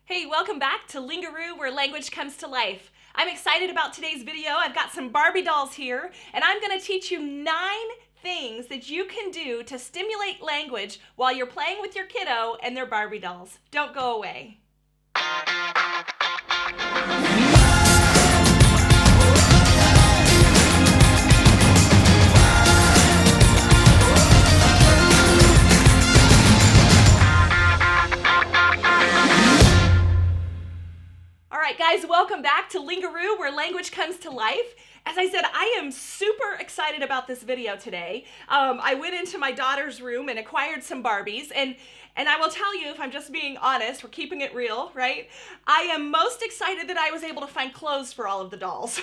Hey, welcome back to Lingaroo, where language comes to life. I'm excited about today's video. I've got some Barbie dolls here, and I'm going to teach you 9 things that you can do to stimulate language while you're playing with your kiddo and their Barbie dolls. Don't go away. Alright guys, welcome back to Lingaroo, where language comes to life. As I said, I am super excited about this video today. I went into my daughter's room and acquired some Barbies, and I will tell you, if I'm just being honest, we're keeping it real, right? I am most excited that I was able to find clothes for all of the dolls.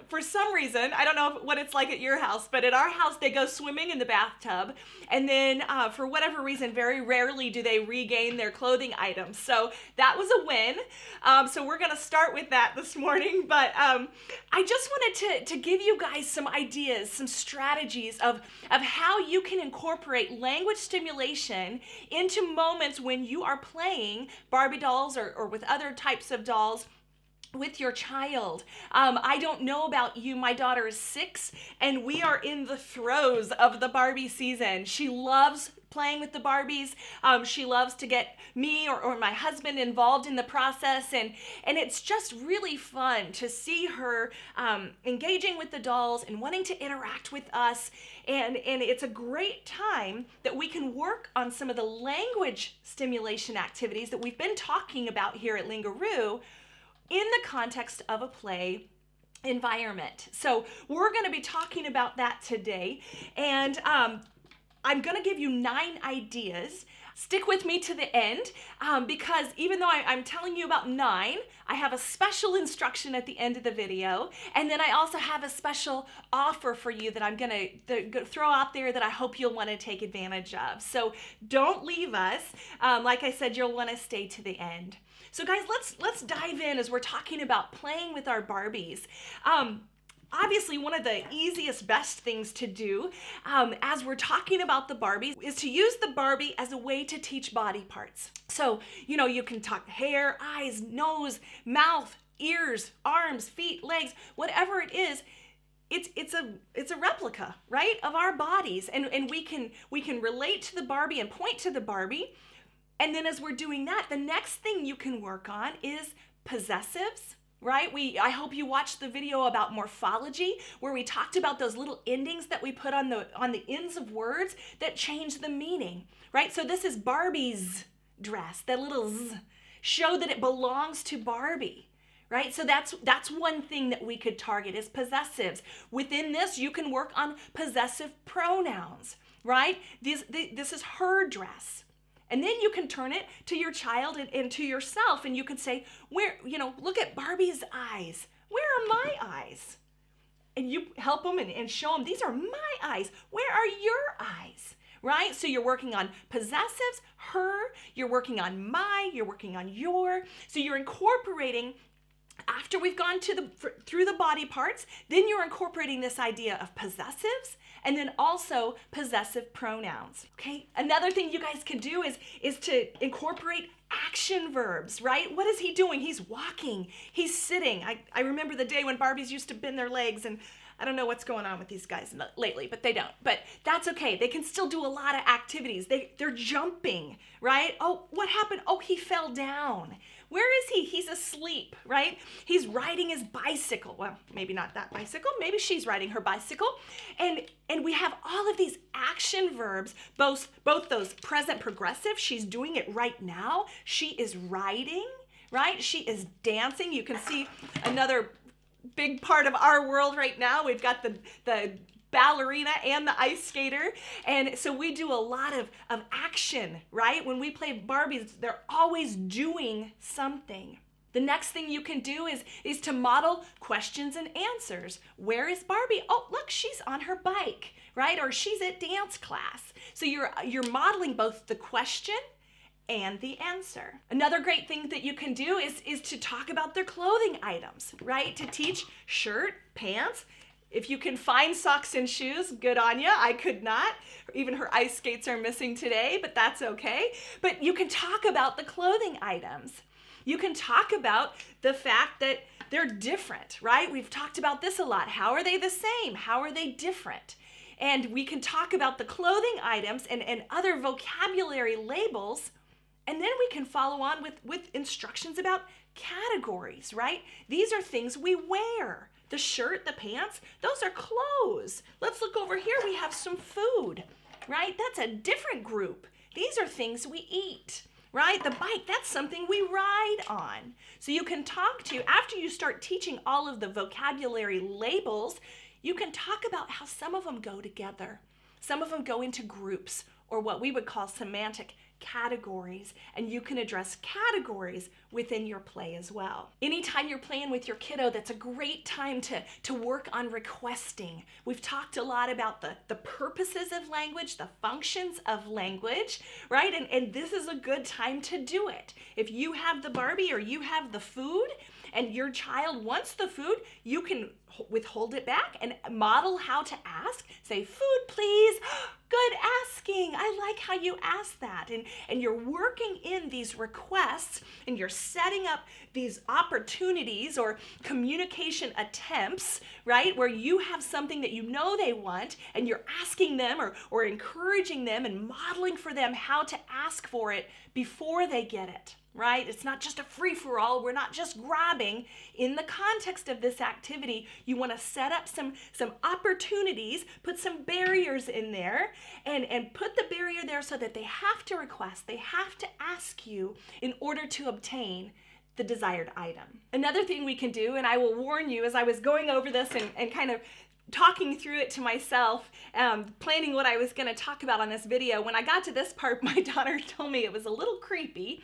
For some reason, I don't know what it's like at your house, but at our house they go swimming in the bathtub, and then for whatever reason, very rarely do they regain their clothing items. So that was a win. So we're gonna start with that this morning, but I just wanted to give you guys some ideas, some strategies of how you can incorporate language stimulation into moments when you are playing Barbie dolls or with other types of dolls with your child. I don't know about you, my daughter is 6 and we are in the throes of the Barbie season. She loves playing with the Barbies. She loves to get me or my husband involved in the process, and it's just really fun to see her engaging with the dolls and wanting to interact with us, and it's a great time that we can work on some of the language stimulation activities that we've been talking about here at Lingaroo in the context of a play environment. So we're going to be talking about that today, and I'm going to give you 9 ideas. Stick with me to the end because even though I'm telling you about 9, I have a special instruction at the end of the video, and then I also have a special offer for you that I'm going to throw out there that I hope you'll want to take advantage of. So don't leave us. Like I said, you'll want to stay to the end. So guys, let's dive in as we're talking about playing with our Barbies. Obviously, one of the easiest, best things to do as we're talking about the Barbies is to use the Barbie as a way to teach body parts. So, you can talk hair, eyes, nose, mouth, ears, arms, feet, legs, whatever it is. It's a replica, right, of our bodies, and we can relate to the Barbie and point to the Barbie. And then as we're doing that, the next thing you can work on is possessives, right? I hope you watched the video about morphology, where we talked about those little endings that we put on the ends of words that change the meaning, right? So this is Barbie's dress. That little z show that it belongs to Barbie, right? So that's one thing that we could target is possessives. Within this, you can work on possessive pronouns, right? This is her dress. And then you can turn it to your child and to yourself, and you can say, look at Barbie's eyes. Where are my eyes? And you help them and show them, these are my eyes. Where are your eyes? Right? So you're working on possessives, her, you're working on my, you're working on your. So you're incorporating, after we've gone through the body parts, then you're incorporating this idea of possessives and then also possessive pronouns, okay? Another thing you guys can do is to incorporate action verbs, right? What is he doing? He's walking, he's sitting. I remember the day when Barbies used to bend their legs, and I don't know what's going on with these guys lately, but they don't. But that's okay. They can still do a lot of activities. They're jumping, right? Oh, what happened? Oh, he fell down. Where is he? He's asleep, right? He's riding his bicycle. Well, maybe not that bicycle. Maybe she's riding her bicycle. And we have all of these action verbs, both those present progressive. She's doing it right now. She is riding, right? She is dancing. You can see another big part of our world right now. We've got the ballerina and the ice skater, and so we do a lot of action, right? When we play Barbies, they're always doing something. The next thing you can do is to model questions and answers. Where is Barbie? Oh, look, she's on her bike, right? Or she's at dance class. So you're modeling both the question and the answer. Another great thing that you can do is to talk about their clothing items, right? To teach shirt, pants, If you can find socks and shoes, good on you. I could not. Even her ice skates are missing today, but that's okay. But you can talk about the clothing items. You can talk about the fact that they're different, right? We've talked about this a lot. How are they the same? How are they different? And we can talk about the clothing items and other vocabulary labels, and then we can follow on with instructions about categories, right? These are things we wear. The shirt, the pants, those are clothes. Let's look over here. We have some food, right? That's a different group. These are things we eat, right? The bike, that's something we ride on. So you can talk to, after you start teaching all of the vocabulary labels, you can talk about how some of them go together. Some of them go into groups, or what we would call semantic categories, and you can address categories within your play as well. Anytime you're playing with your kiddo, that's a great time to work on requesting. We've talked a lot about the purposes of language, the functions of language, right? And this is a good time to do it. If you have the Barbie or you have the food and your child wants the food, you can withhold it back and model how to ask. Say, food please. Good asking. I like how you asked that. And you're working in these requests and you're setting up these opportunities or communication attempts, right? Where you have something that you know they want and you're asking them or encouraging them and modeling for them how to ask for it before they get it. Right? It's not just a free-for-all. We're not just grabbing. In the context of this activity, you want to set up some opportunities, put some barriers in there, and put the barrier there so that they have to request, they have to ask you in order to obtain the desired item. Another thing we can do, and I will warn you as I was going over this and kind of talking through it to myself, planning what I was going to talk about on this video, when I got to this part, my daughter told me it was a little creepy,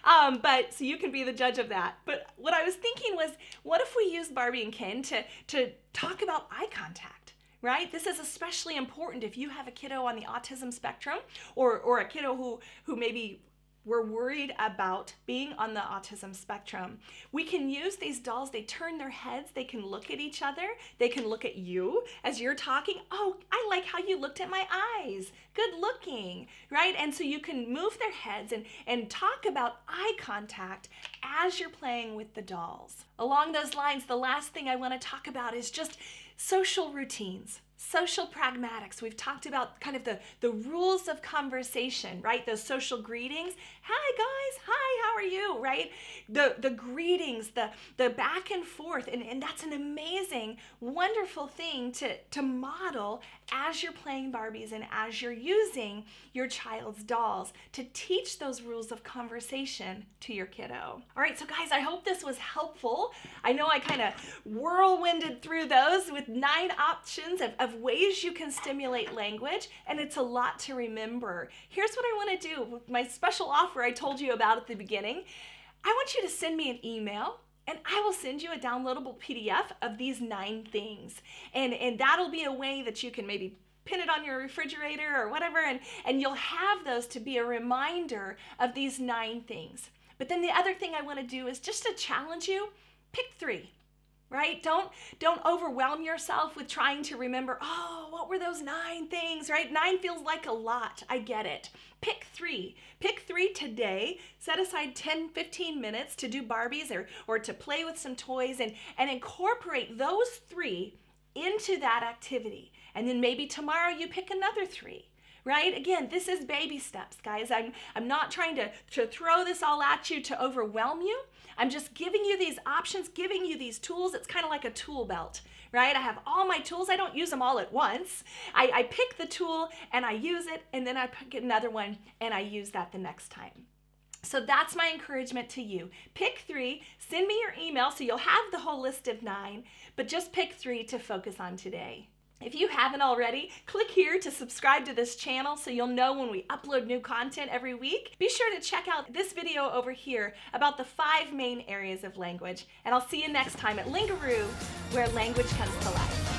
but so you can be the judge of that. But what I was thinking was, what if we use Barbie and Ken to talk about eye contact? Right? This is especially important if you have a kiddo on the autism spectrum or a kiddo who maybe we're worried about being on the autism spectrum. We can use these dolls. They turn their heads. They can look at each other. They can look at you as you're talking. Oh, I like how you looked at my eyes. Good looking, right? And so you can move their heads and talk about eye contact as you're playing with the dolls. Along those lines, the last thing I want to talk about is just social routines. Social pragmatics. We've talked about kind of the rules of conversation, right? Those social greetings. Hi guys, hi, how are you, right? The greetings, the back and forth, and that's an amazing, wonderful thing to model as you're playing Barbies and as you're using your child's dolls to teach those rules of conversation to your kiddo. All right, so guys, I hope this was helpful. I know I kind of whirlwinded through those with 9 options of ways you can stimulate language, and it's a lot to remember. Here's what I want to do with my special offer I told you about at the beginning. I want you to send me an email, and I will send you a downloadable PDF of these 9 things. And that'll be a way that you can maybe pin it on your refrigerator or whatever, and you'll have those to be a reminder of these 9 things. But then the other thing I want to do is just to challenge you, pick 3. Right? Don't overwhelm yourself with trying to remember, oh, what were those 9 things, right? 9 feels like a lot. I get it. Pick 3. Pick 3 today. Set aside 10, 15 minutes to do Barbies or to play with some toys and incorporate those 3 into that activity. And then maybe tomorrow you pick another 3. Right? Again, this is baby steps, guys. I'm not trying to throw this all at you to overwhelm you. I'm just giving you these options, giving you these tools. It's kind of like a tool belt, right? I have all my tools. I don't use them all at once. I pick the tool and I use it, and then I pick another one and I use that the next time. So that's my encouragement to you. Pick 3, send me your email so you'll have the whole list of 9, but just pick 3 to focus on today. If you haven't already, click here to subscribe to this channel so you'll know when we upload new content every week. Be sure to check out this video over here about the 5 main areas of language, and I'll see you next time at Lingaroo, where language comes to life.